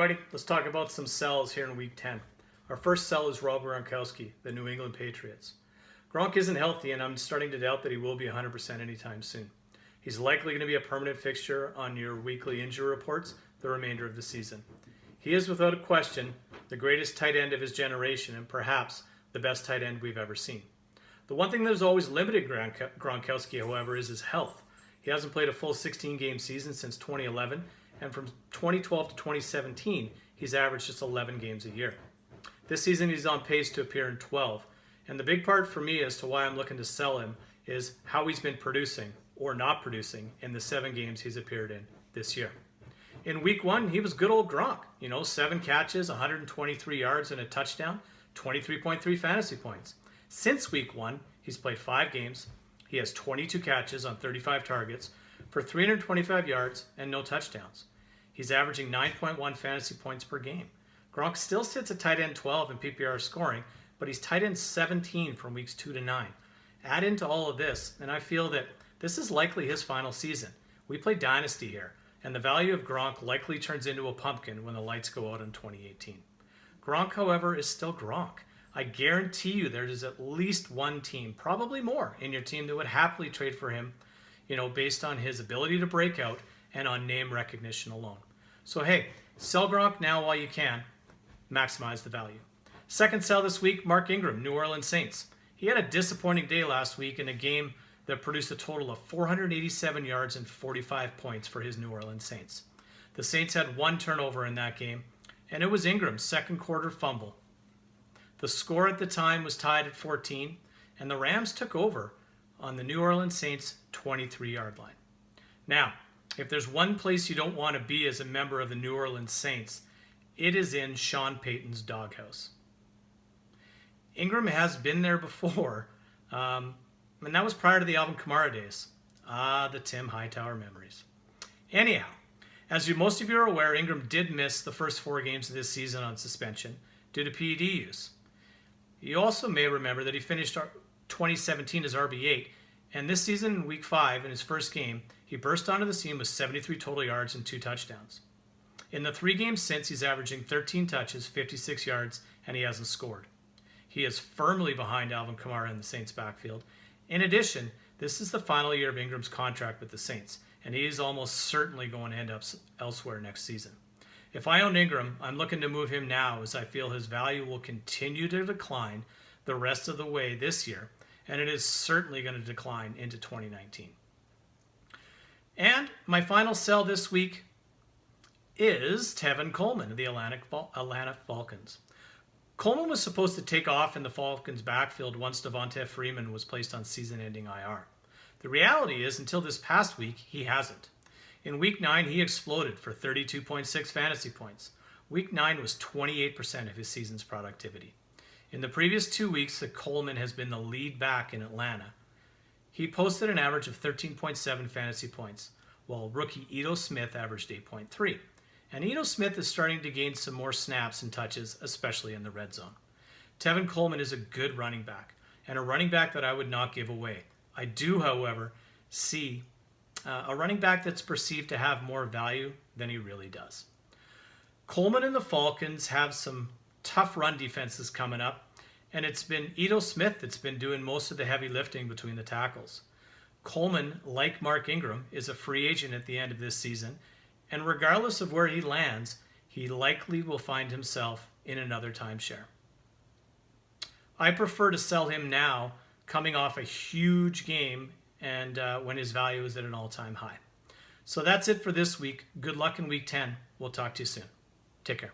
everybody. Let's talk about some sells here in Week 10. Our first sell is Rob Gronkowski, the New England Patriots. Gronk isn't healthy, and I'm starting to doubt that he will be 100% anytime soon. He's likely going to be a permanent fixture on your weekly injury reports the remainder of the season. He is, without a question, the greatest tight end of his generation and perhaps the best tight end we've ever seen. The one thing that has always limited Gronkowski, however, is his health. He hasn't played a full 16-game season since 2011, and from 2012 to 2017, he's averaged just 11 games a year. This season, he's on pace to appear in 12, and the big part for me as to why I'm looking to sell him is how he's been producing or not producing in the 7 games he's appeared in this year. In Week 1, he was good old Gronk. 7 catches, 123 yards and a touchdown, 23.3 fantasy points. Since Week 1, he's played 5 games. He has 22 catches on 35 targets for 325 yards and no touchdowns. He's averaging 9.1 fantasy points per game. Gronk still sits at tight end 12 in PPR scoring, but he's tight end 17 from weeks 2 to 9. Add into all of this, and I feel that this is likely his final season. We play Dynasty here, and the value of Gronk likely turns into a pumpkin when the lights go out in 2018. Gronk, however, is still Gronk. I guarantee you there is at least one team, probably more, in your team that would happily trade for him, based on his ability to break out and on name recognition alone. So hey, sell Gronk now while you can. Maximize the value. Second sell this week, Mark Ingram, New Orleans Saints. He had a disappointing day last week in a game that produced a total of 487 yards and 45 points for his New Orleans Saints. The Saints had 1 turnover in that game, and it was Ingram's second quarter fumble. The score at the time was tied at 14, and the Rams took over on the New Orleans Saints' 23-yard line. Now, if there's one place you don't want to be as a member of the New Orleans Saints, it is in Sean Payton's doghouse. Ingram has been there before, and that was prior to the Alvin Kamara days. The Tim Hightower memories. Anyhow, as most of you are aware, Ingram did miss the first 4 games of this season on suspension due to PED use. You also may remember that he finished 2017 as RB8, and this season in Week 5, in his first game, he burst onto the scene with 73 total yards and 2 touchdowns. In the 3 games since, he's averaging 13 touches, 56 yards, and he hasn't scored. He is firmly behind Alvin Kamara in the Saints' backfield. In addition, this is the final year of Ingram's contract with the Saints, and he is almost certainly going to end up elsewhere next season. If I own Ingram, I'm looking to move him now as I feel his value will continue to decline the rest of the way this year, and it is certainly going to decline into 2019. And my final sell this week is Tevin Coleman of the Atlanta Falcons. Coleman was supposed to take off in the Falcons' backfield once Devonta Freeman was placed on season-ending IR. The reality is, until this past week, he hasn't. In Week 9, he exploded for 32.6 fantasy points. Week 9 was 28% of his season's productivity. In the previous 2 weeks that Coleman has been the lead back in Atlanta, he posted an average of 13.7 fantasy points, while rookie Ito Smith averaged 8.3. And Ito Smith is starting to gain some more snaps and touches, especially in the red zone. Tevin Coleman is a good running back, and a running back that I would not give away. I do, however, see a running back that's perceived to have more value than he really does. Coleman and the Falcons have some tough run defenses coming up, and it's been Ito Smith that's been doing most of the heavy lifting between the tackles. Coleman, like Mark Ingram, is a free agent at the end of this season, and regardless of where he lands, he likely will find himself in another timeshare. I prefer to sell him now, coming off a huge game and when his value is at an all-time high. So that's it for this week. Good luck in Week 10. We'll talk to you soon. Take care.